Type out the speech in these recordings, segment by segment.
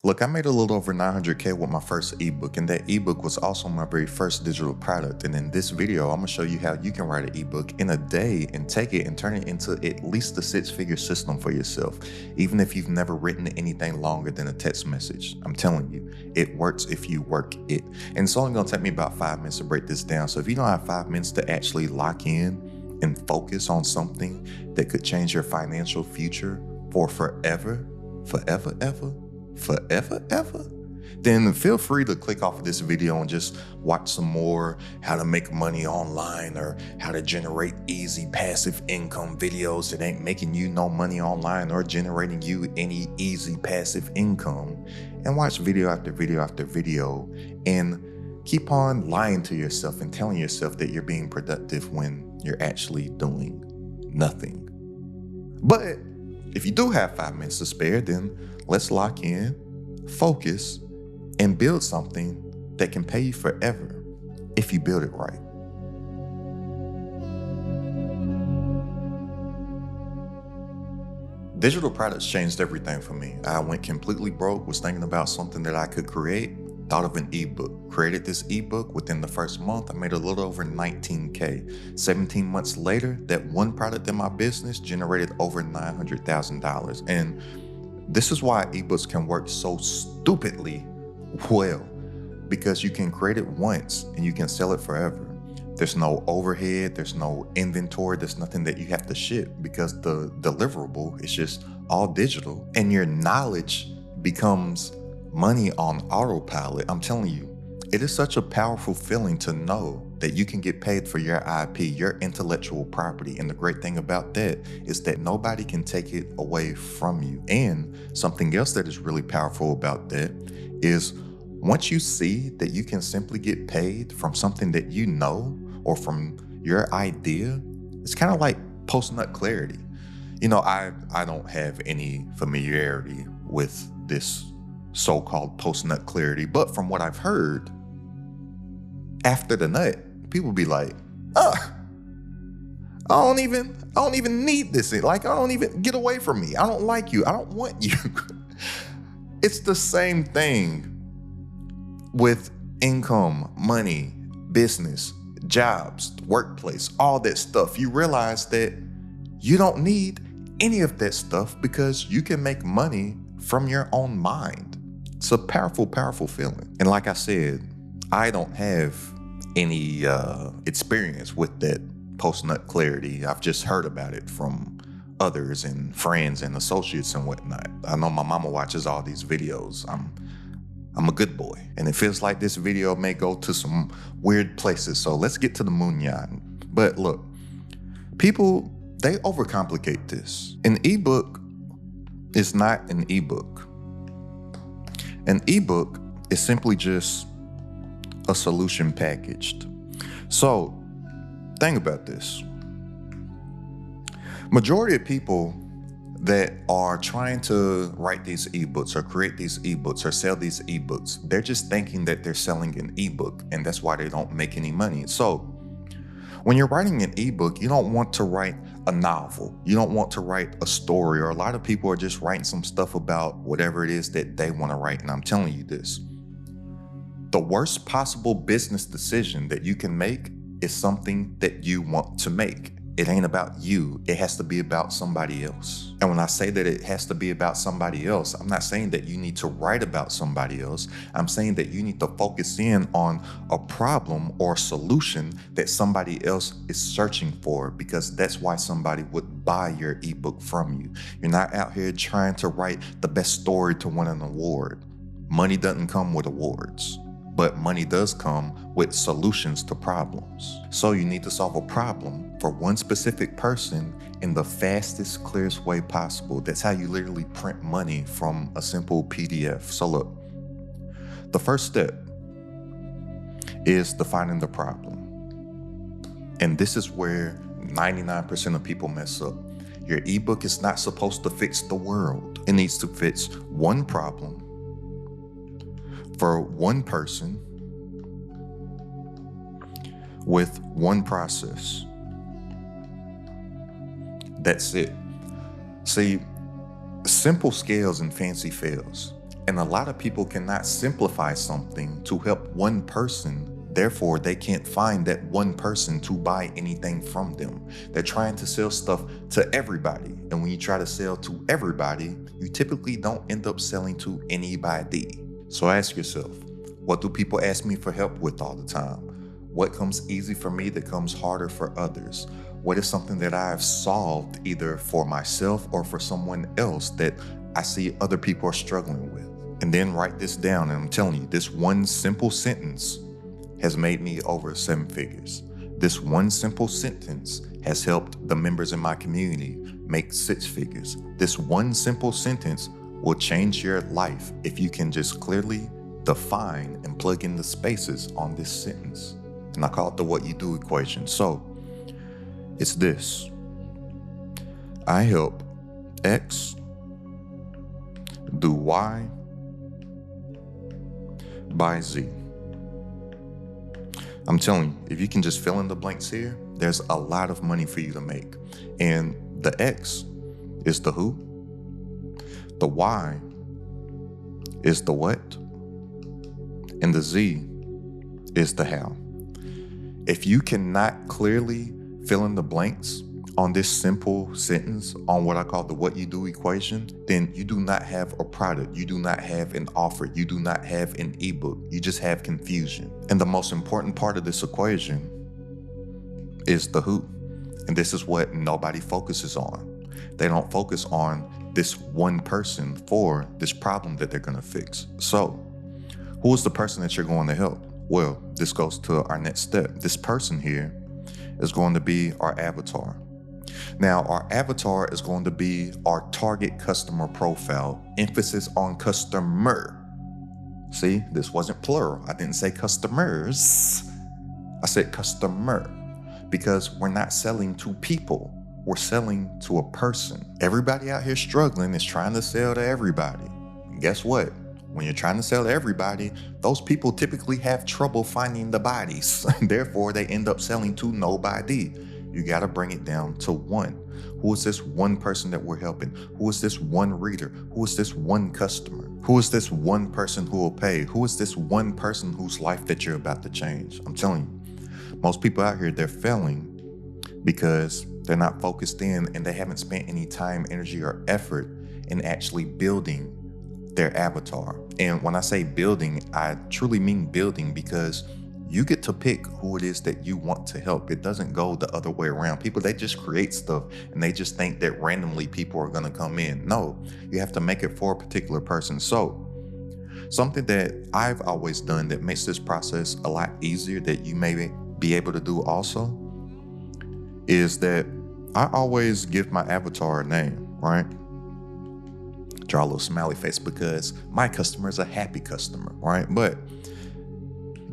Look, I made a little over 900K with my first ebook, and that ebook was also my very first digital product. And in this video, I'm gonna show you how you can write an ebook in a day and take it and turn it into at least a six-figure system for yourself, even if you've never written anything longer than a text message. I'm telling you, it works if you work it. And it's only gonna take me about 5 minutes to break this down. So if you don't have 5 minutes to actually lock in and focus on something that could change your financial future for forever, then feel free to click off of this video and just watch some more how to make money online or how to generate easy passive income videos that ain't making you no money online or generating you any easy passive income, and watch video after video after video and keep on lying to yourself and telling yourself that you're being productive when you're actually doing nothing. But if you do have 5 minutes to spare, then let's lock in, focus, and build something that can pay you forever if you build it right. Digital products changed everything for me. I went completely broke, was thinking about something that I could create, thought of an ebook, created this ebook. Within the first month, I made a little over 19K. 17 months later, that one product in my business generated over $900,000. And this is why ebooks can work so stupidly well, because you can create it once and you can sell it forever. There's no overhead, there's no inventory, there's nothing that you have to ship because the deliverable is just all digital, and your knowledge becomes money on autopilot. I'm telling you, it is such a powerful feeling to know that you can get paid for your IP, your intellectual property. And the great thing about that is that nobody can take it away from you. And something else that is really powerful about that is once you see that you can simply get paid from something that you know or from your idea, it's kind of like post-nut clarity. You know, I don't have any familiarity with this so-called post-nut clarity, but from what I've heard, after the nut, people be like, I don't even need this. Like, I don't even, get away from me. I don't like you. I don't want you. It's the same thing with income, money, business, jobs, workplace, all that stuff. You realize that you don't need any of that stuff because you can make money from your own mind. It's a powerful, powerful feeling. And like I said, I don't have any experience with that post-nut clarity. I've just heard about it from others and friends and associates and whatnot. I know my mama watches all these videos. I'm a good boy. And it feels like this video may go to some weird places. So let's get to the moon yacht. But look, people, they overcomplicate this. An ebook is not an ebook. An ebook is simply just a solution packaged. So think about this. Majority of people that are trying to write these ebooks or create these ebooks or sell these ebooks, they're just thinking that they're selling an ebook, and that's why they don't make any money. So when you're writing an ebook, you don't want to write a novel. You don't want to write a story, or a lot of people are just writing some stuff about whatever it is that they want to write. And I'm telling you this, the worst possible business decision that you can make is something that you want to make. It ain't about you. It has to be about somebody else. And when I say that it has to be about somebody else, I'm not saying that you need to write about somebody else. I'm saying that you need to focus in on a problem or solution that somebody else is searching for, because that's why somebody would buy your ebook from you. You're not out here trying to write the best story to win an award. Money doesn't come with awards, but money does come with solutions to problems. So you need to solve a problem for one specific person in the fastest, clearest way possible. That's how you literally print money from a simple PDF. So look, the first step is defining the problem. And this is where 99% of people mess up. Your ebook is not supposed to fix the world. It needs to fix one problem for one person with one process. That's it. See, simple scales and fancy fails. And a lot of people cannot simplify something to help one person. Therefore, they can't find that one person to buy anything from them. They're trying to sell stuff to everybody. And when you try to sell to everybody, you typically don't end up selling to anybody. So ask yourself, what do people ask me for help with all the time? What comes easy for me that comes harder for others? What is something that I've solved either for myself or for someone else that I see other people are struggling with? And then write this down. And I'm telling you, this one simple sentence has made me over 7 figures. This one simple sentence has helped the members in my community make 6 figures. This one simple sentence will change your life if you can just clearly define and plug in the spaces on this sentence. And I call it the what you do equation. So it's this: I help X do Y by Z. I'm telling you, if you can just fill in the blanks here, there's a lot of money for you to make. And the X is the who, the Y is the what, and the Z is the how. If you cannot clearly fill in the blanks on this simple sentence on what I call the what you do equation, then you do not have a product, you do not have an offer, you do not have an ebook, you just have confusion. And the most important part of this equation is the who. And this is what nobody focuses on. They don't focus on this one person for this problem that they're gonna fix. So who is the person that you're going to help? Well, this goes to our next step. This person here is going to be our avatar. Now, our avatar is going to be our target customer profile, emphasis on customer. See, this wasn't plural. I didn't say customers. I said customer, because we're not selling to people. We're selling to a person. Everybody out here struggling is trying to sell to everybody. And guess what? When you're trying to sell to everybody, those people typically have trouble finding the bodies. Therefore, they end up selling to nobody. You got to bring it down to one. Who is this one person that we're helping? Who is this one reader? Who is this one customer? Who is this one person who will pay? Who is this one person whose life that you're about to change? I'm telling you, most people out here, they're failing because they're not focused in and they haven't spent any time, energy, or effort in actually building their avatar. And when I say building, I truly mean building, because you get to pick who it is that you want to help. It doesn't go the other way around. People, they just create stuff and they just think that randomly people are going to come in. No, you have to make it for a particular person. So something that I've always done that makes this process a lot easier that you may be able to do also is that I always give my avatar a name, right? Draw a little smiley face because my customer is a happy customer, right? But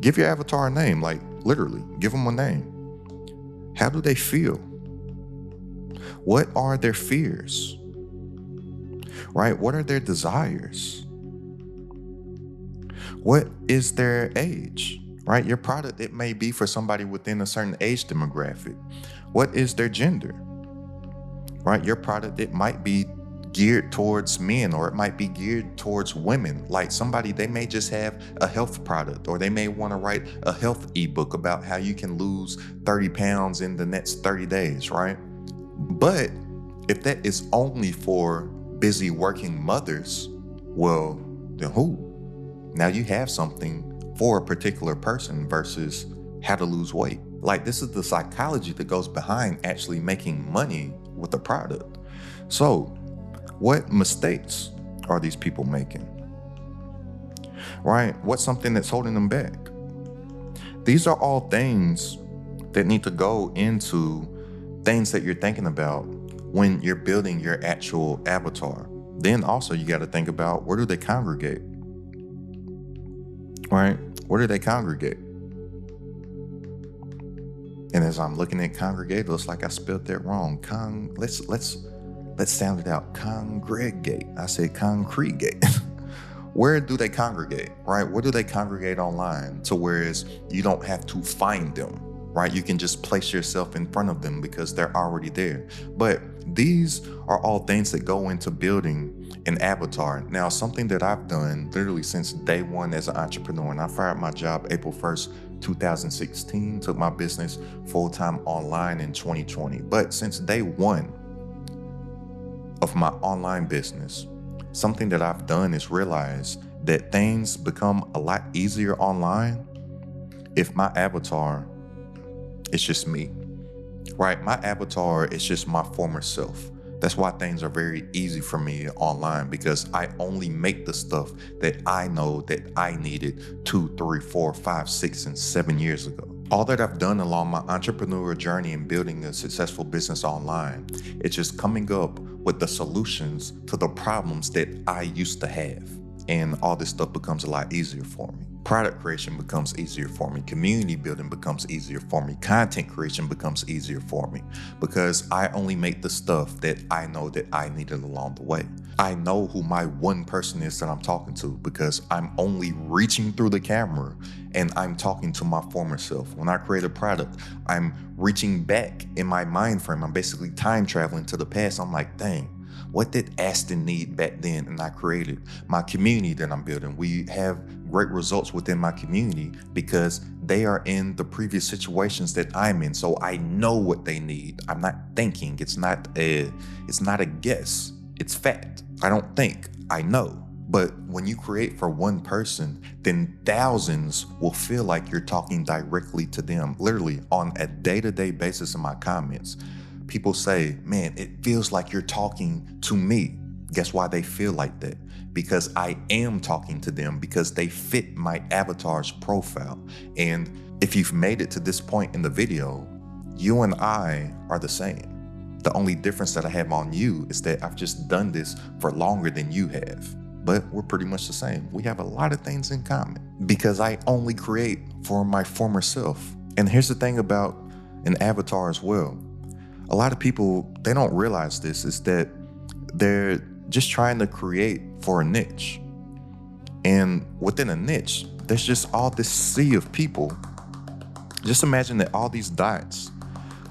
give your avatar a name, like literally, give them a name. How do they feel? What are their fears? Right? What are their desires? What is their age? Right? Your product, it may be for somebody within a certain age demographic. What is their gender? Right? Your product, it might be geared towards men, or it might be geared towards women. Like somebody, they may just have a health product, or they may want to write a health ebook about how you can lose 30 pounds in the next 30 days, right? But if that is only for busy working mothers, well, then who? Now you have something for a particular person versus how to lose weight. Like, this is the psychology that goes behind actually making money with the product. So what mistakes are these people making? Right? What's something that's holding them back? These are all things that need to go into things that you're thinking about when you're building your actual avatar. Then also you got to think about, where do they congregate? Right? Where do they congregate? And as I'm looking at congregate, it looks like I spelled that wrong. Let's sound it out. Congregate. I said congregate. Where do they congregate, right? Where do they congregate online? To whereas you don't have to find them, right? You can just place yourself in front of them because they're already there. But these are all things that go into building an avatar. Now, something that I've done literally since day one as an entrepreneur, and I fired my job April 1st, 2016, took my business full-time online in 2020. But since day one of my online business, something that I've done is realize that things become a lot easier online if my avatar is just me, right? My avatar is just my former self. That's why things are very easy for me online, because I only make the stuff that I know that I needed 2, 3, 4, 5, 6, and 7 years ago. All that I've done along my entrepreneurial journey in building a successful business online, it's just coming up with the solutions to the problems that I used to have. And all this stuff becomes a lot easier for me. Product creation becomes easier for me. Community building becomes easier for me. Content creation becomes easier for me because I only make the stuff that I know that I needed along the way. I know who my one person is that I'm talking to because I'm only reaching through the camera and I'm talking to my former self. When I create a product, I'm reaching back in my mind frame. I'm basically time traveling to the past. I'm like, dang, what did Aston need back then? And I created my community that I'm building. We have great results within my community because they are in the previous situations that I'm in. So I know what they need. I'm not thinking. It's not a guess. It's fact. I don't think. I know. But when you create for one person, then thousands will feel like you're talking directly to them. Literally on a day-to-day basis in my comments, people say, man, it feels like you're talking to me. Guess why they feel like that? Because I am talking to them because they fit my avatar's profile. And if you've made it to this point in the video, you and I are the same. The only difference that I have on you is that I've just done this for longer than you have. But we're pretty much the same. We have a lot of things in common because I only create for my former self. And here's the thing about an avatar as well. A lot of people, they don't realize this, is that they're just trying to create for a niche. And within a niche, there's just all this sea of people. Just imagine that all these dots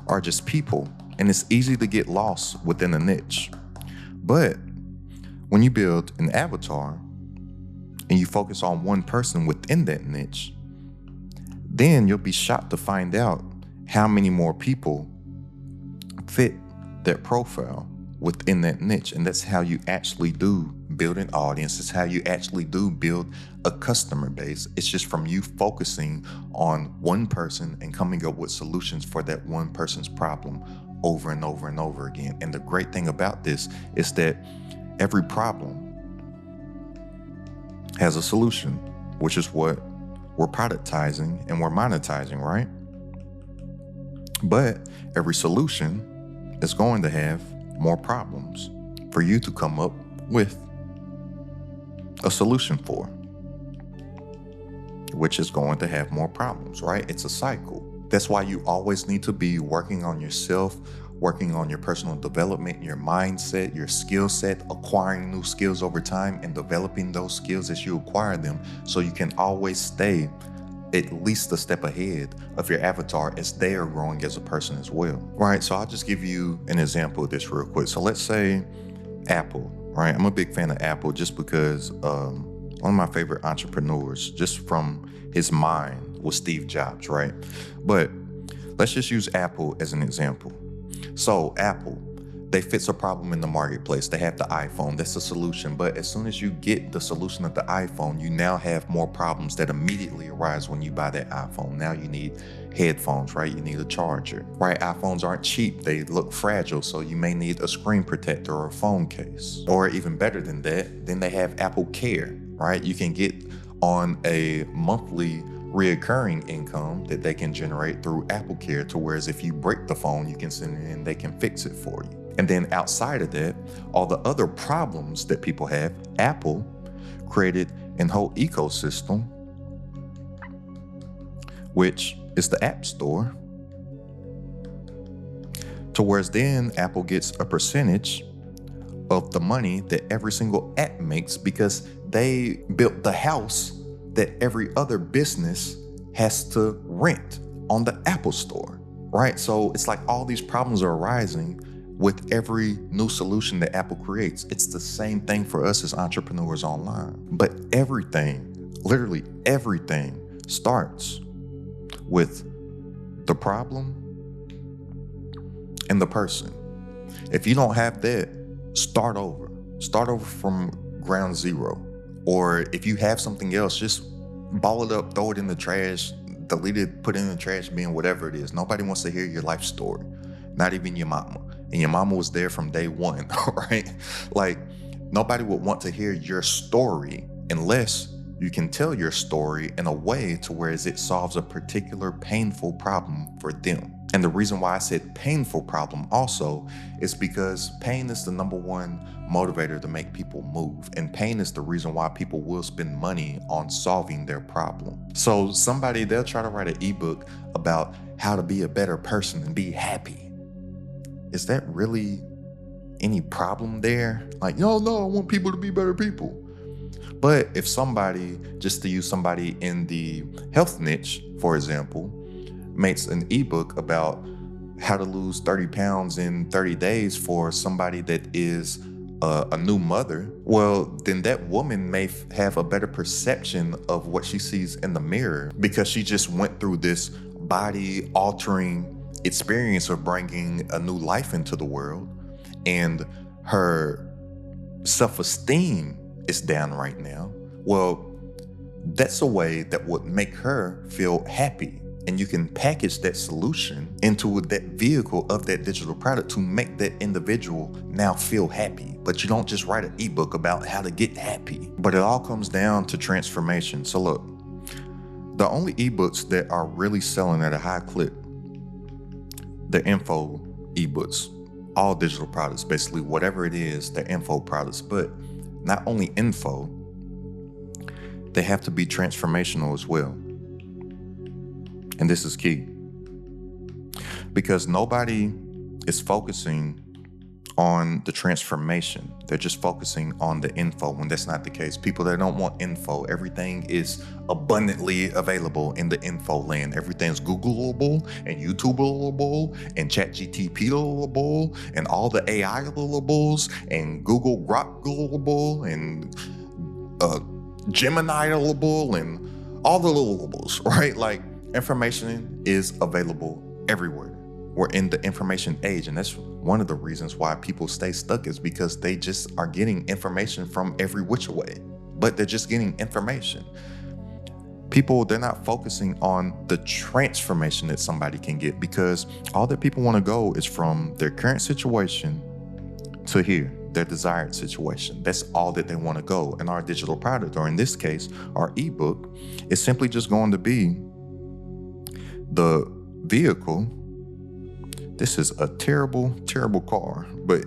are just people, and it's easy to get lost within a niche. But when you build an avatar and you focus on one person within that niche, then you'll be shocked to find out how many more people fit that profile within that niche. And that's how you actually do build an audience. It's how you actually do build a customer base. It's just from you focusing on one person and coming up with solutions for that one person's problem over and over and over again. And the great thing about this is that every problem has a solution, which is what we're productizing and we're monetizing, right? But every solution is going to have more problems for you to come up with a solution for, which is going to have more problems, right? It's a cycle. That's why you always need to be working on yourself, working on your personal development, your mindset, your skill set, acquiring new skills over time and developing those skills as you acquire them so you can always stay at least a step ahead of your avatar as they are growing as a person as well. Right, so I'll just give you an example of this real quick. So let's say Apple, right? I'm a big fan of Apple just because one of my favorite entrepreneurs, just from his mind, was Steve Jobs, right? But let's just use Apple as an example. So Apple, they fix a problem in the marketplace. They have the iPhone, that's the solution. But as soon as you get the solution of the iPhone, you now have more problems that immediately arise when you buy that iPhone. Now you need headphones, right? You need a charger, right? iPhones aren't cheap. They look fragile. So you may need a screen protector or a phone case. Or even better than that, then they have Apple Care, right? You can get on a monthly reoccurring income that they can generate through Apple Care, to whereas if you break the phone, you can send it in, they can fix it for you. And then outside of that, all the other problems that people have, Apple created a whole ecosystem, which is the App Store, to whereas then Apple gets a percentage of the money that every single app makes because they built the house that every other business has to rent on the Apple Store, right? So it's like all these problems are arising with every new solution that Apple creates. It's the same thing for us as entrepreneurs online. But everything, literally everything, starts with the problem and the person. If you don't have that, start over. Start over from ground zero. Or if you have something else, just ball it up, throw it in the trash, delete it, put it in the trash bin, whatever it is. Nobody wants to hear your life story, not even your mama. And your mama was there from day one, right? Like, nobody would want to hear your story unless you can tell your story in a way to where it solves a particular painful problem for them. And the reason why I said painful problem also is because pain is the number one motivator to make people move. And pain is the reason why people will spend money on solving their problem. So they'll try to write an ebook about how to be a better person and be happy. Is that really any problem there? Like, no, I want people to be better people. But if somebody, just to use somebody in the health niche, for example, makes an ebook about how to lose 30 pounds in 30 days for somebody that is a new mother, well, then that woman may have a better perception of what she sees in the mirror because she just went through this body altering experience of bringing a new life into the world, and her self-esteem is down right now. Well, that's a way that would make her feel happy. And you can package that solution into that vehicle of that digital product to make that individual now feel happy. But you don't just write an ebook about how to get happy. But it all comes down to transformation. So look, the only ebooks that are really selling at a high clip, the info ebooks, all digital products, basically whatever it is, they're info products. But not only info, they have to be transformational as well. And this is key, because nobody is focusing on the transformation. They're just focusing on the info when that's not the case. People that don't want info, everything is abundantly available in the info land. Everything's Googleable and YouTubeable and ChatGPTable and all the AI-ables and Google Grok-able and Gemini-able and all the littables, right? Like, information is available everywhere. We're in the information age, and that's one of the reasons why people stay stuck, is because they just are getting information from every which way, but they're just getting information. People, they're not focusing on the transformation that somebody can get, because all that people want to go is from their current situation to here, their desired situation. That's all that they want to go. And our digital product, or in this case, our ebook, is simply just going to be the vehicle. This is a terrible, terrible car, but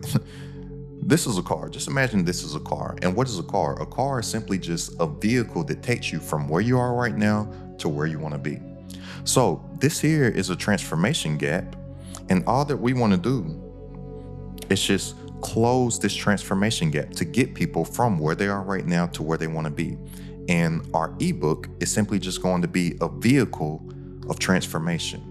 this is a car. Just imagine this is a car. And what is a car? A car is simply just a vehicle that takes you from where you are right now to where you want to be. So this here is a transformation gap. And all that we want to do is just close this transformation gap to get people from where they are right now to where they want to be. And our ebook is simply just going to be a vehicle of transformation.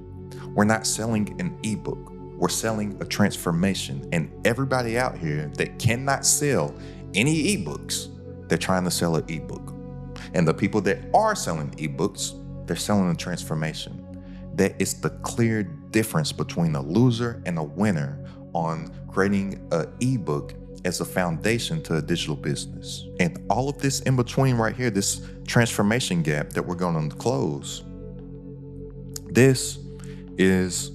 We're not selling an ebook, we're selling a transformation. And everybody out here that cannot sell any ebooks, they're trying to sell an ebook. And the people that are selling ebooks, they're selling a transformation. That is the clear difference between a loser and a winner on creating an ebook as a foundation to a digital business. And all of this in between right here, this transformation gap that we're going to close, this is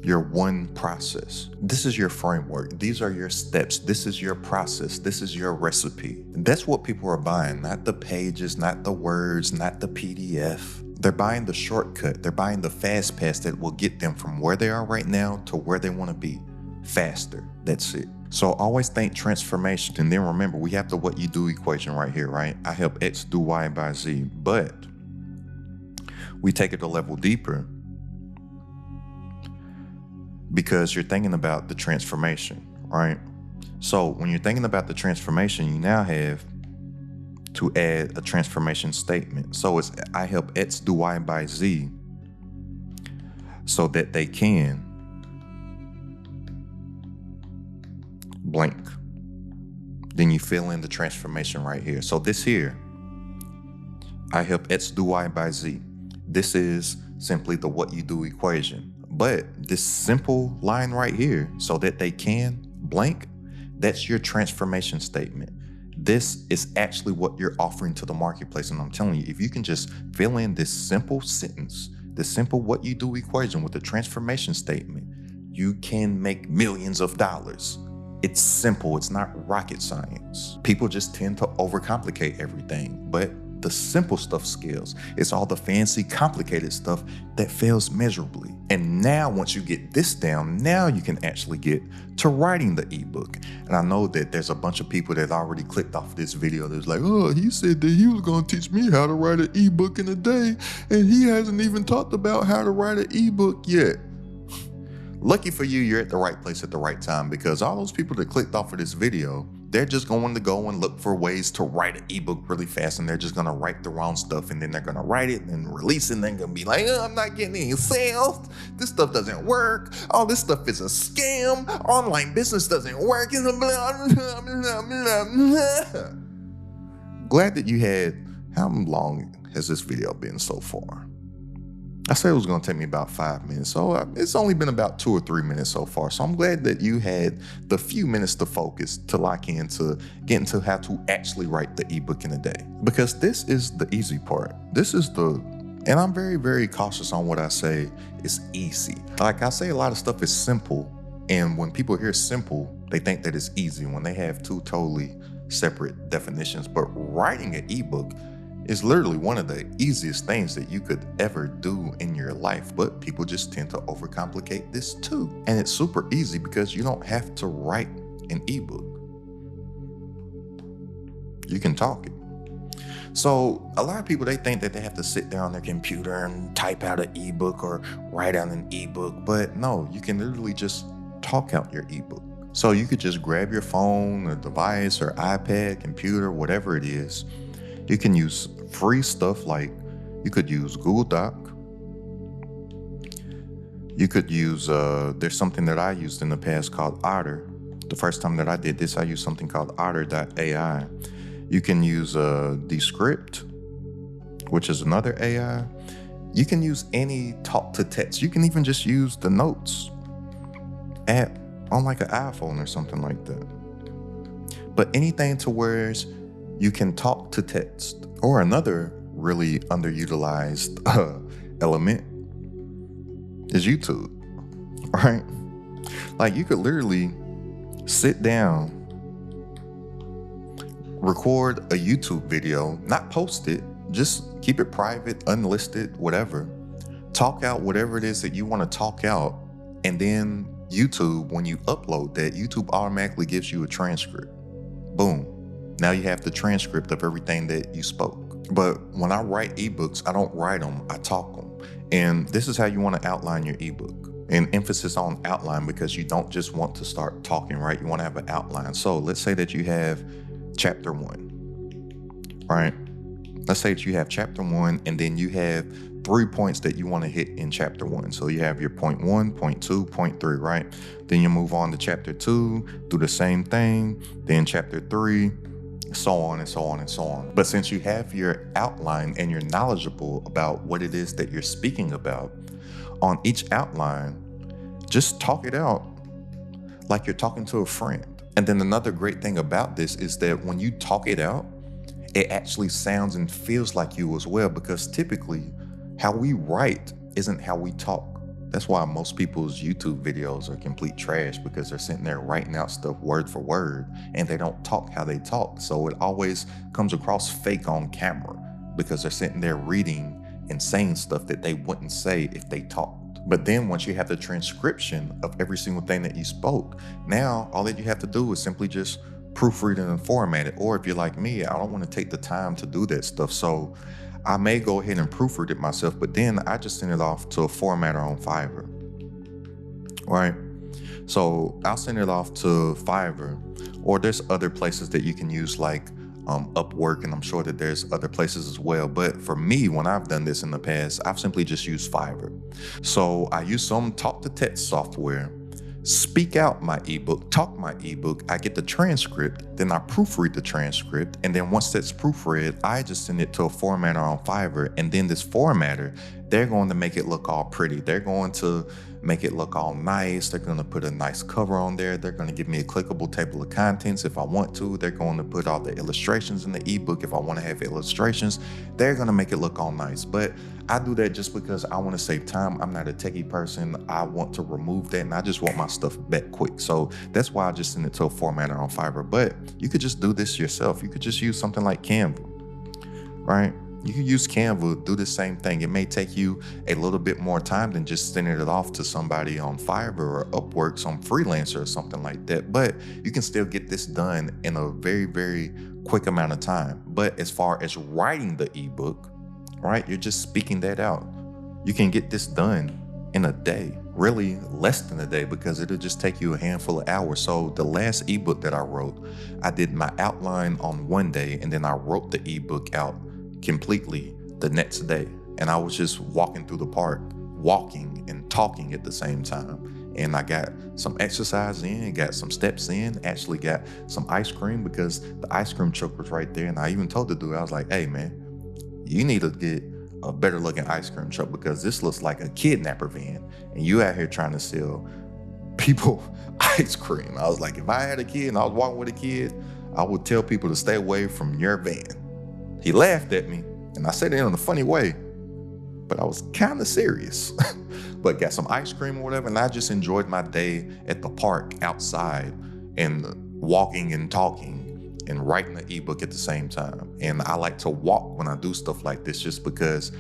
your one process. This is your framework. These are your steps. This is your process. This is your recipe. That's what people are buying, not the pages, not the words, not the PDF. They're buying the shortcut. They're buying the fast pass that will get them from where they are right now to where they want to be faster. That's it. So always think transformation. And then remember, we have the what you do equation right here, right? I help X do Y by Z. But we take it a level deeper, because you're thinking about the transformation, right? So when you're thinking about the transformation, you now have to add a transformation statement. So it's I help X do Y by Z so that they can blank. Then you fill in the transformation right here. So this here, I help X do Y by Z. This is simply the what you do equation. But this simple line right here, so that they can blank, that's your transformation statement. This is actually what you're offering to the marketplace. And I'm telling you, if you can just fill in this simple sentence, this simple what you do equation with the transformation statement, you can make millions of dollars. It's simple. It's not rocket science. People just tend to overcomplicate everything, but the simple stuff scales. It's all the fancy, complicated stuff that fails miserably. And now once you get this down, now you can actually get to writing the ebook. And I know that there's a bunch of people that already clicked off this video that's like, oh, he said that he was going to teach me how to write an ebook in a day, and he hasn't even talked about how to write an ebook yet. Lucky for you, you're at the right place at the right time, because all those people that clicked off of this video, they're just going to go and look for ways to write an ebook really fast, and they're just going to write the wrong stuff, and then they're going to write it and release it, and they're going to be like, oh, I'm not getting any sales. This stuff doesn't work. All this stuff is a scam. Online business doesn't work. Blah, blah, blah, blah. Glad that you had, how long has this video been so far? I said it was going to take me about 5 minutes, so it's only been about 2 or 3 minutes so far. So I'm glad that you had the few minutes to focus, to lock in, to get into how to actually write the ebook in a day. Because this is the easy part. And I'm very, very cautious on what I say is easy. Like I say, a lot of stuff is simple, and when people hear simple, they think that it's easy when they have two totally separate definitions. But writing an ebook is literally one of the easiest things that you could ever do in your life, but people just tend to overcomplicate this too. And it's super easy because you don't have to write an ebook. You can talk it. So a lot of people, they think that they have to sit down on their computer and type out an ebook or write out an ebook, but no, you can literally just talk out your ebook. So you could just grab your phone or device or iPad, computer, whatever it is. You can use free stuff, like you could use Google Doc. You could use, there's something that I used in the past called Otter. The first time that I did this, I used something called Otter.ai. You can use Descript, which is another AI. You can use any talk to text. You can even just use the Notes app on like an iPhone or something like that. But anything to where you can talk to text. Or another really underutilized element is YouTube, right? Like you could literally sit down, record a YouTube video, not post it, just keep it private, unlisted, whatever. Talk out whatever it is that you want to talk out, and then YouTube, when you upload that, YouTube automatically gives you a transcript. Boom. Now you have the transcript of everything that you spoke. But when I write ebooks, I don't write them, I talk them. And this is how you want to outline your ebook. And emphasis on outline, because you don't just want to start talking, right? You want to have an outline. So let's say that you have chapter 1, right? Let's say that you have chapter 1, and then you have 3 points that you want to hit in chapter 1. So you have your point 1, point 2, point 3, right? Then you move on to chapter 2, do the same thing. Then chapter 3, so on and so on and so on. But since you have your outline and you're knowledgeable about what it is that you're speaking about, on each outline, just talk it out like you're talking to a friend. And then another great thing about this is that when you talk it out, it actually sounds and feels like you as well, because typically how we write isn't how we talk. That's why most people's YouTube videos are complete trash, because they're sitting there writing out stuff word for word and they don't talk how they talk. So it always comes across fake on camera, because they're sitting there reading and saying stuff that they wouldn't say if they talked. But then once you have the transcription of every single thing that you spoke, now all that you have to do is simply just proofread it and format it. Or if you're like me, I don't want to take the time to do that stuff. So I may go ahead and proofread it myself, but then I just send it off to a formatter on Fiverr, right? So I'll send it off to Fiverr, or there's other places that you can use, like Upwork, and I'm sure that there's other places as well. But for me, when I've done this in the past, I've simply just used Fiverr. So I use some talk to text software speak out my ebook, talk my ebook. I get the transcript, then I proofread the transcript. And then once that's proofread, I just send it to a formatter on Fiverr. And then this formatter, they're going to make it look all pretty. They're going to make it look all nice. They're going to put a nice cover on there. They're going to give me a clickable table of contents if I want to. They're going to put all the illustrations in the ebook if I want to have illustrations. They're going to make it look all nice. But I do that just because I want to save time. I'm not a techie person. I want to remove that, and I just want my stuff back quick. So that's why I just send it to a formatter on Fiverr. But you could just do this yourself. You could just use something like Canva, right? You can use Canva, do the same thing. It may take you a little bit more time than just sending it off to somebody on Fiverr or Upwork, some freelancer or something like that. But you can still get this done in a very, very quick amount of time. But as far as writing the ebook, right, you're just speaking that out. You can get this done in a day, really less than a day, because it'll just take you a handful of hours. So the last ebook that I wrote, I did my outline on one day, and then I wrote the ebook out completely the next day. And I was just walking through the park, walking and talking at the same time. And I got some exercise in, got some steps in, actually got some ice cream because the ice cream truck was right there. And I even told the dude, I was like, hey man, you need to get a better looking ice cream truck because this looks like a kidnapper van. And you out here trying to sell people ice cream. I was like, if I had a kid and I was walking with a kid, I would tell people to stay away from your van. He laughed at me, and I said it in a funny way, but I was kind of serious. But got some ice cream or whatever, and I just enjoyed my day at the park outside and walking and talking and writing the ebook at the same time. And I like to walk when I do stuff like this just because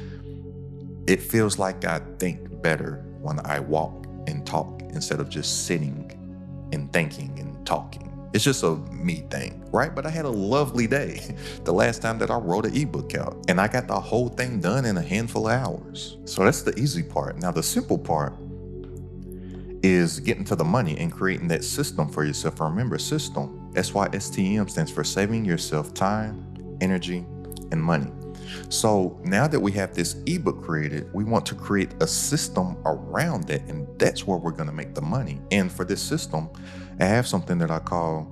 it feels like I think better when I walk and talk instead of just sitting and thinking and talking. It's just a me thing, right? But I had a lovely day the last time that I wrote an ebook out, and I got the whole thing done in a handful of hours. So that's the easy part. Now the simple part is getting to the money and creating that system for yourself. Remember, system, SYSTM, stands for saving yourself time, energy, and money. So now that we have this ebook created, we want to create a system around that, and that's where we're going to make the money. And for this system, I have something that I call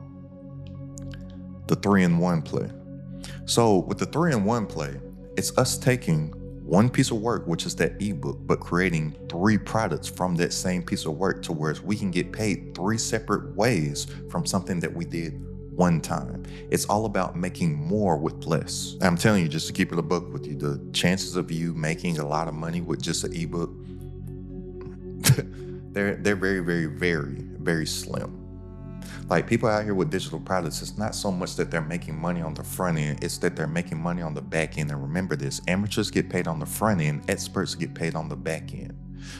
the 3-in-1 play. So with the 3-in-1 play, it's us taking one piece of work, which is that ebook, but creating 3 products from that same piece of work to where we can get paid 3 separate ways from something that we did one time. It's all about making more with less. I'm telling you, just to keep it a buck with you, the chances of you making a lot of money with just an ebook, they're very, very, very, very slim. Like people out here with digital products, it's not so much that they're making money on the front end, it's that they're making money on the back end. And remember this, amateurs get paid on the front end, experts get paid on the back end.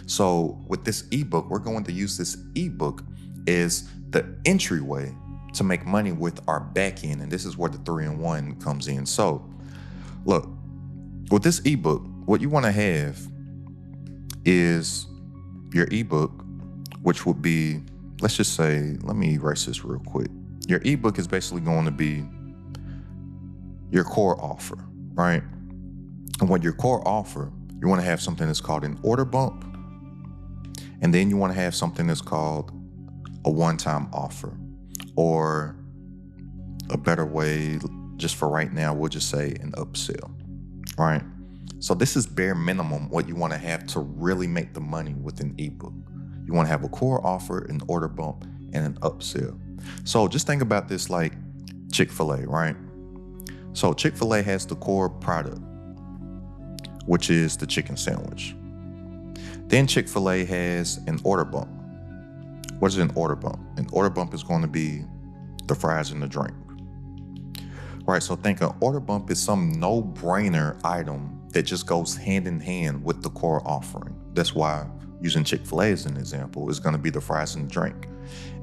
So with this ebook, we're going to use this ebook as the entryway to make money with our back end. And this is where the 3-in-1 comes in. So look, with this ebook, what you want to have is your ebook, which would be, let's just say, let me erase this real quick. Your ebook is basically going to be your core offer, right? And what your core offer, you want to have something that's called an order bump. And then you want to have something that's called a one-time offer, or a better way, just for right now, we'll just say an upsell, right? So this is bare minimum what you want to have to really make the money with an ebook. You want to have a core offer, an order bump, and an upsell. So just think about this like Chick-fil-A, right? So Chick-fil-A has the core product, which is the chicken sandwich. Then Chick-fil-A has an order bump. What is an order bump? An order bump is going to be the fries and the drink. Right, so think an order bump is some no-brainer item that just goes hand in hand with the core offering. That's why using Chick-fil-A as an example is going to be the fries and the drink.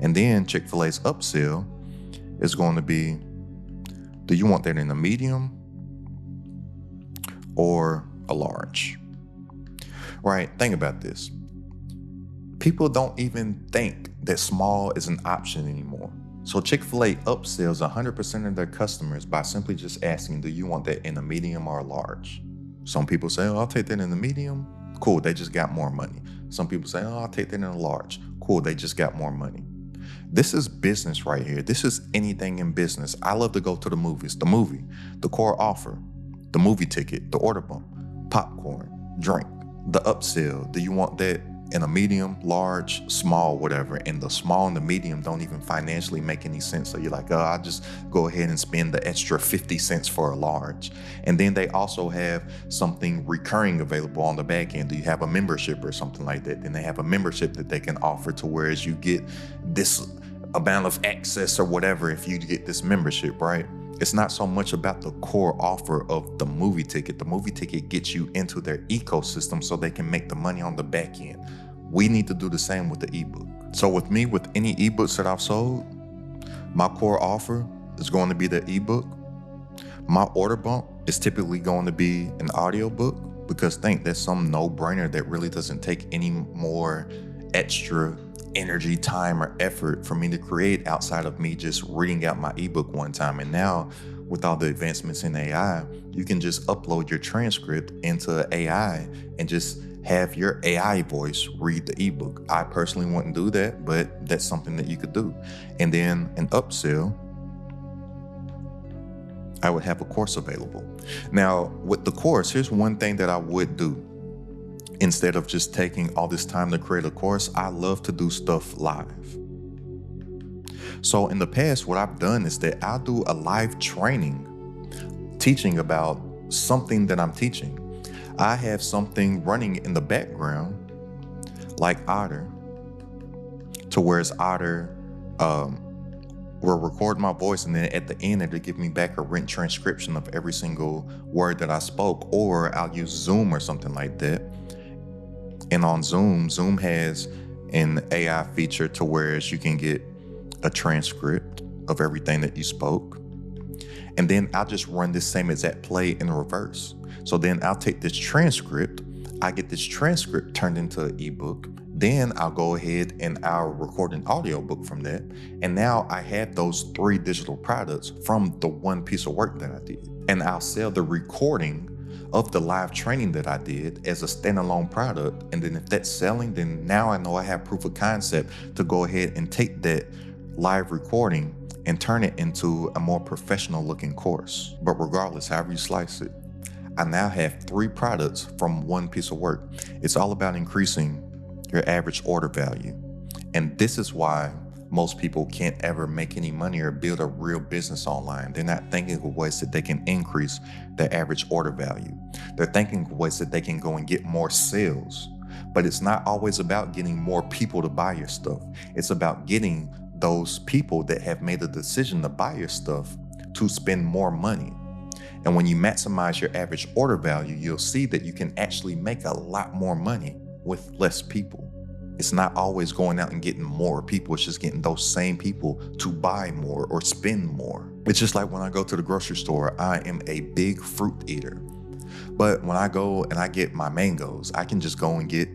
And then Chick-fil-A's upsell is going to be, do you want that in a medium or a large? Right, think about this. People don't even think that small is an option anymore. So Chick-fil-A upsells 100% of their customers by simply just asking, do you want that in a medium or a large? Some people say, oh, I'll take that in the medium. Cool, they just got more money. Some people say, oh, I'll take that in a large. Cool, they just got more money. This is business right here. This is anything in business. I love to go to the movies. The movie, the core offer, the movie ticket, the order bump, popcorn, drink, the upsell. Do you want that in a medium, large, small, whatever? And the small and the medium don't even financially make any sense. So you're like, oh, I'll just go ahead and spend the extra 50 cents for a large. And then they also have something recurring available on the back end. Do you have a membership or something like that? Then they have a membership that they can offer to whereas you get this amount of access or whatever if you get this membership, right? It's not so much about the core offer of the movie ticket. The movie ticket gets you into their ecosystem so they can make the money on the back end. We need to do the same with the ebook. So with me, with any ebooks that I've sold, my core offer is going to be the ebook. My order bump is typically going to be an audiobook because think that's some no-brainer that really doesn't take any more extra energy, time, or effort for me to create outside of me just reading out my ebook one time. And now with all the advancements in AI, you can just upload your transcript into AI and just have your AI voice read the ebook. I personally wouldn't do that, but that's something that you could do. And then an upsell, I would have a course available. Now with the course, here's one thing that I would do. Instead of just taking all this time to create a course, I love to do stuff live. So in the past, what I've done is that I'll do a live training teaching about something that I'm teaching. I have something running in the background like Otter, to whereas Otter will record my voice and then at the end it'll give me back a written transcription of every single word that I spoke, or I'll use Zoom or something like that. And on Zoom has an AI feature to where you can get a transcript of everything that you spoke. And then I'll just run this same exact play in reverse. So then I'll take this transcript, I get this transcript turned into an ebook. Then I'll go ahead and I'll record an audiobook from that. And now I have those 3 digital products from the one piece of work that I did. And I'll sell the recording of the live training that I did as a standalone product. And then if that's selling, then now I know I have proof of concept to go ahead and take that live recording and turn it into a more professional looking course. But regardless, however you slice it, I now have 3 products from one piece of work. It's all about increasing your average order value. And this is why most people can't ever make any money or build a real business online. They're not thinking of ways that they can increase their average order value. They're thinking of ways that they can go and get more sales. But it's not always about getting more people to buy your stuff. It's about getting those people that have made a decision to buy your stuff to spend more money. And when you maximize your average order value, you'll see that you can actually make a lot more money with less people. It's not always going out and getting more people. It's just getting those same people to buy more or spend more. It's just like when I go to the grocery store, I am a big fruit eater. But when I go and I get my mangoes, I can just go and get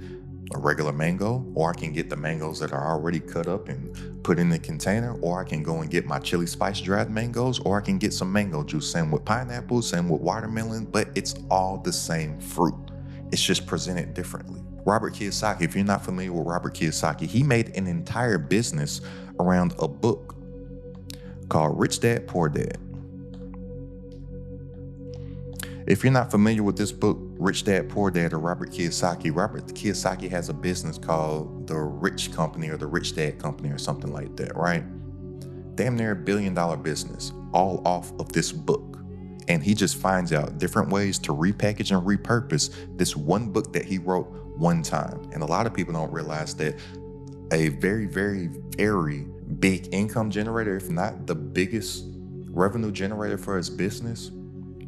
a regular mango, or I can get the mangoes that are already cut up and put in the container, or I can go and get my chili spice dried mangoes, or I can get some mango juice, same with pineapple, same with watermelon, but it's all the same fruit. It's just presented differently. Robert Kiyosaki, if you're not familiar with Robert Kiyosaki, he made an entire business around a book called Rich Dad, Poor Dad. If you're not familiar with this book, Rich Dad, Poor Dad, or Robert Kiyosaki has a business called the Rich Company or the Rich Dad Company or something like that, right? Damn near $1 billion business, all off of this book. And he just finds out different ways to repackage and repurpose this one book that he wrote one time. And a lot of people don't realize that a very, very, very big income generator, if not the biggest revenue generator for his business,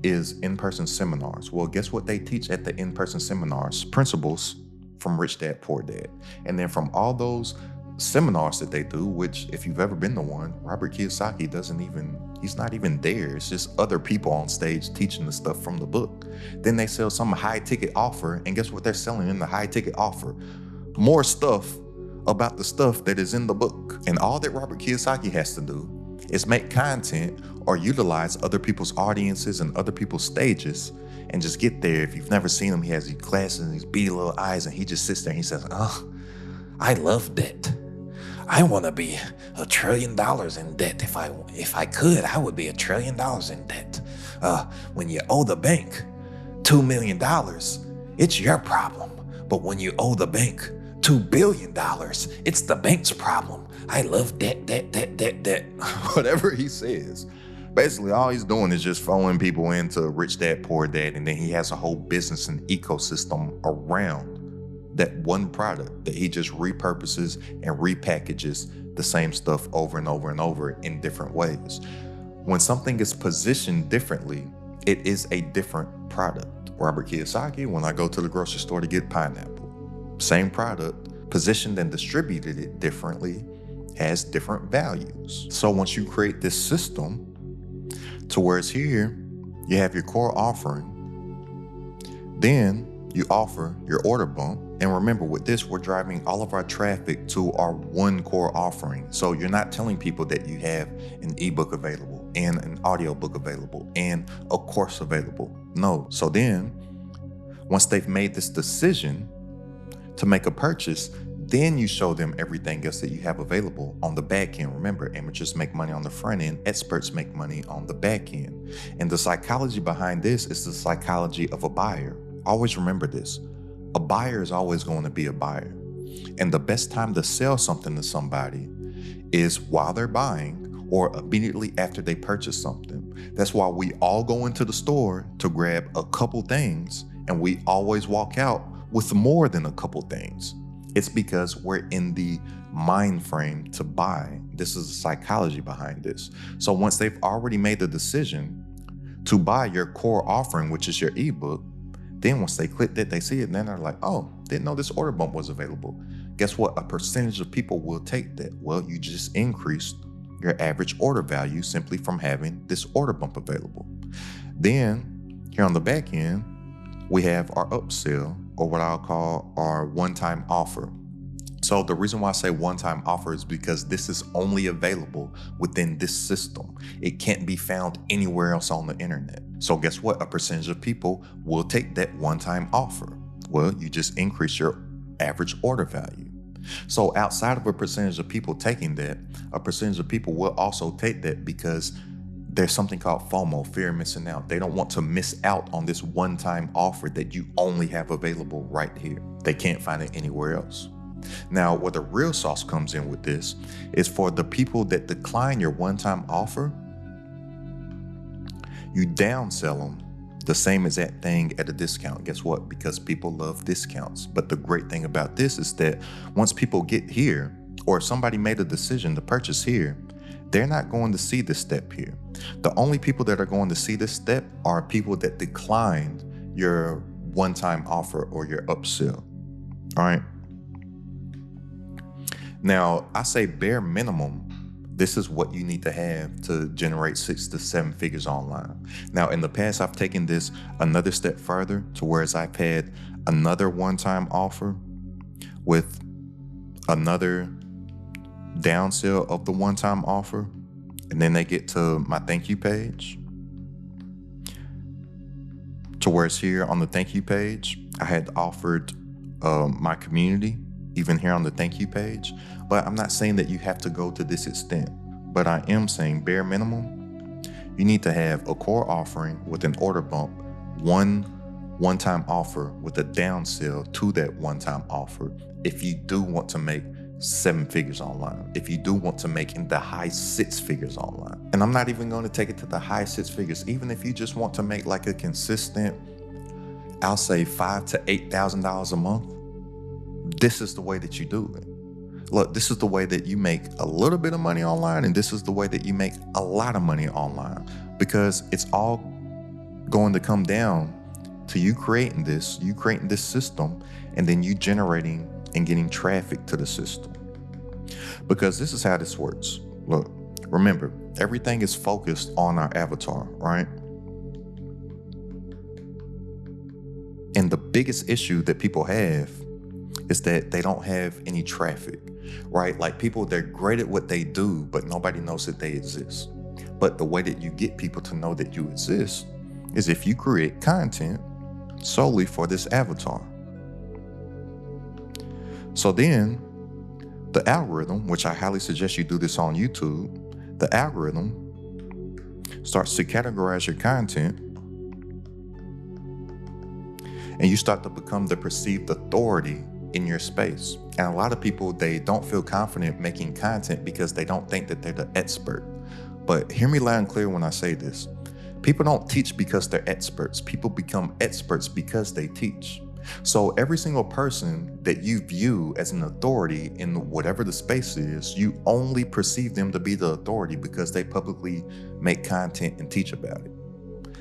is in-person seminars. Well, guess what they teach at the in-person seminars? Principles from Rich Dad, Poor Dad. And then from all those seminars that they do, which if you've ever been to one, Robert Kiyosaki he's not even there. It's just other people on stage teaching the stuff from the book. Then they sell some high ticket offer, and guess what they're selling in the high ticket offer? More stuff about the stuff that is in the book. And all that Robert Kiyosaki has to do is make content or utilize other people's audiences and other people's stages and just get there. If you've never seen him, he has these glasses and these beady little eyes, and he just sits there and he says, "Oh, I love debt. I want to be $1 trillion in debt. If I could, I would be $1 trillion in debt. When you owe the bank $2 million, it's your problem. But when you owe the bank $2 billion, it's the bank's problem. I love debt, debt, debt, debt, debt." Whatever he says. Basically, all he's doing is just throwing people into rich dad, poor dad, and then he has a whole business and ecosystem around that one product that he just repurposes and repackages the same stuff over and over and over in different ways. When something is positioned differently, it is a different product. Robert Kiyosaki, when I go to the grocery store to get pineapple, same product, positioned and distributed it differently, has different values. So once you create this system to where it's here, you have your core offering, then you offer your order bump. And remember, with this, we're driving all of our traffic to our one core offering. So you're not telling people that you have an ebook available and an audiobook available and a course available. No. So then once they've made this decision to make a purchase, then you show them everything else that you have available on the back end. Remember, amateurs make money on the front end, experts make money on the back end. And the psychology behind this is the psychology of a buyer. Always remember this. A buyer is always going to be a buyer. And the best time to sell something to somebody is while they're buying or immediately after they purchase something. That's why we all go into the store to grab a couple things, and we always walk out with more than a couple things. It's because we're in the mind frame to buy. This is the psychology behind this. So once they've already made the decision to buy your core offering, which is your ebook, then once they click that, they see it, and then they're like, "Oh, didn't know this order bump was available." Guess what? A percentage of people will take that. Well, you just increased your average order value simply from having this order bump available. Then here on the back end, we have our upsell, or what I'll call our one-time offer. So the reason why I say one-time offer is because this is only available within this system. It can't be found anywhere else on the internet. So guess what? A percentage of people will take that one-time offer. Well, you just increase your average order value. So outside of a percentage of people taking that, a percentage of people will also take that because there's something called FOMO, fear of missing out. They don't want to miss out on this one-time offer that you only have available right here. They can't find it anywhere else. Now, where the real sauce comes in with this is for the people that decline your one-time offer, you downsell them the same exact thing at a discount. Guess what? Because people love discounts. But the great thing about this is that once people get here, or if somebody made a decision to purchase here, they're not going to see this step here. The only people that are going to see this step are people that declined your one-time offer or your upsell. All right. Now, I say bare minimum, this is what you need to have to generate 6 to 7 figures online. Now, in the past, I've taken this another step further to whereas I've had another one-time offer with another downsell of the one-time offer, and then they get to my thank you page, to where it's here on the thank you page. I had offered my community even here on the thank you page, but I'm not saying that you have to go to this extent, but I am saying bare minimum, you need to have a core offering with an order bump, one-time offer with a downsell to that one-time offer if you do want to make 7 figures online, if you do want to make in the high 6 figures online. And I'm not even going to take it to the high 6 figures. Even if you just want to make like a consistent, I'll say $5,000 to $8,000 a month, this is the way that you do it. Look, this is the way that you make a little bit of money online, and this is the way that you make a lot of money online, because it's all going to come down to you creating this system, and then you generating and getting traffic to the system. Because this is how this works. Look, remember, everything is focused on our avatar, right? And the biggest issue that people have is that they don't have any traffic, right? Like people, they're great at what they do, but nobody knows that they exist. But the way that you get people to know that you exist is if you create content solely for this avatar. So then the algorithm, which I highly suggest you do this on YouTube, the algorithm starts to categorize your content, and you start to become the perceived authority in your space. And a lot of people, they don't feel confident making content because they don't think that they're the expert. But hear me loud and clear when I say this. People don't teach because they're experts. People become experts because they teach. So every single person that you view as an authority in whatever the space is, you only perceive them to be the authority because they publicly make content and teach about it.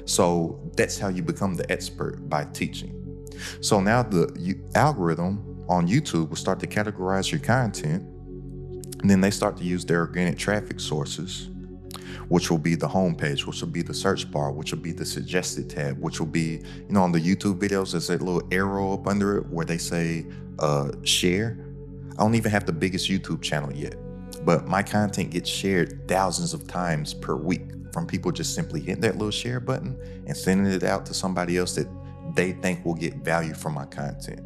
So that's how you become the expert, by teaching. So now the algorithm on YouTube will start to categorize your content, and then they start to use their organic traffic sources, which will be the homepage, which will be the search bar, which will be the suggested tab, which will be, on the YouTube videos, there's that little arrow up under it where they say share. I don't even have the biggest YouTube channel yet, but my content gets shared thousands of times per week from people just simply hitting that little share button and sending it out to somebody else that they think will get value from my content.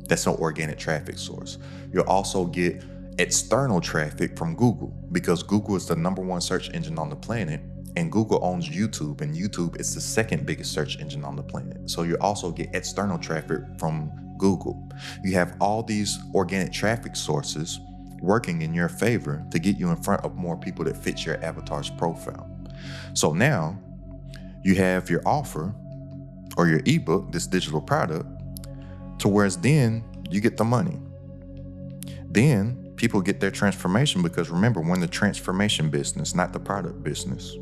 That's an organic traffic source. You'll also get external traffic from Google, because Google is the #1 search engine on the planet, and Google owns YouTube, and YouTube is the second biggest search engine on the planet. So you also get external traffic from Google. You have all these organic traffic sources working in your favor to get you in front of more people that fit your avatar's profile. So now you have your offer or your ebook, this digital product, to whereas then you get the money. Then people get their transformation, because remember, we're in the transformation business, not the product business.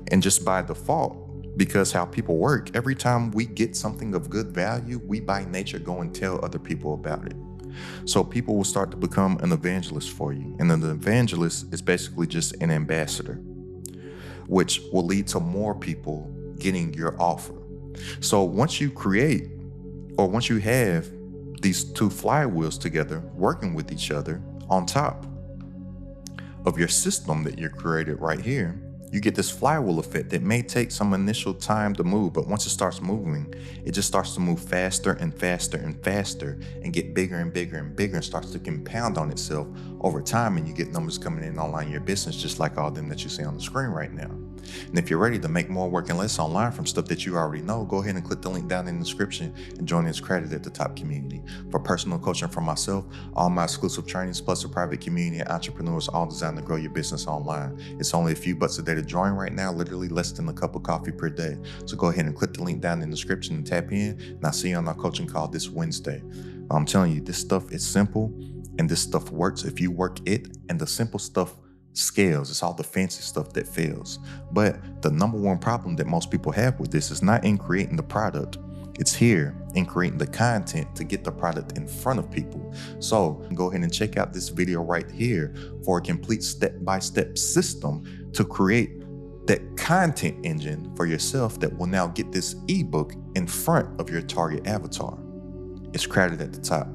And just by default, because how people work, every time we get something of good value, we by nature go and tell other people about it. So people will start to become an evangelist for you. And an evangelist is basically just an ambassador, which will lead to more people getting your offer. So once you create, or once you have these two flywheels together working with each other on top of your system that you created right here, you get this flywheel effect that may take some initial time to move, but once it starts moving, it just starts to move faster and faster and faster and get bigger and bigger and bigger, and starts to compound on itself over time, and you get numbers coming in online in your business just like all them that you see on the screen right now. And if you're ready to make more working less online from stuff that you already know, go ahead and click the link down in the description and join this Credit at the Top community. For personal coaching from myself, all my exclusive trainings, plus a private community of entrepreneurs, all designed to grow your business online. It's only a few bucks a day to join right now, literally less than a cup of coffee per day. So go ahead and click the link down in the description and tap in, and I'll see you on our coaching call this Wednesday. I'm telling you, this stuff is simple, and this stuff works if you work it, and the simple stuff scales. It's all the fancy stuff that fails. But the #1 problem that most people have with this is not in creating the product. It's here in creating the content to get the product in front of people. So go ahead and check out this video right here for a complete step-by-step system to create that content engine for yourself that will now get this ebook in front of your target avatar. It's Credit at the Top.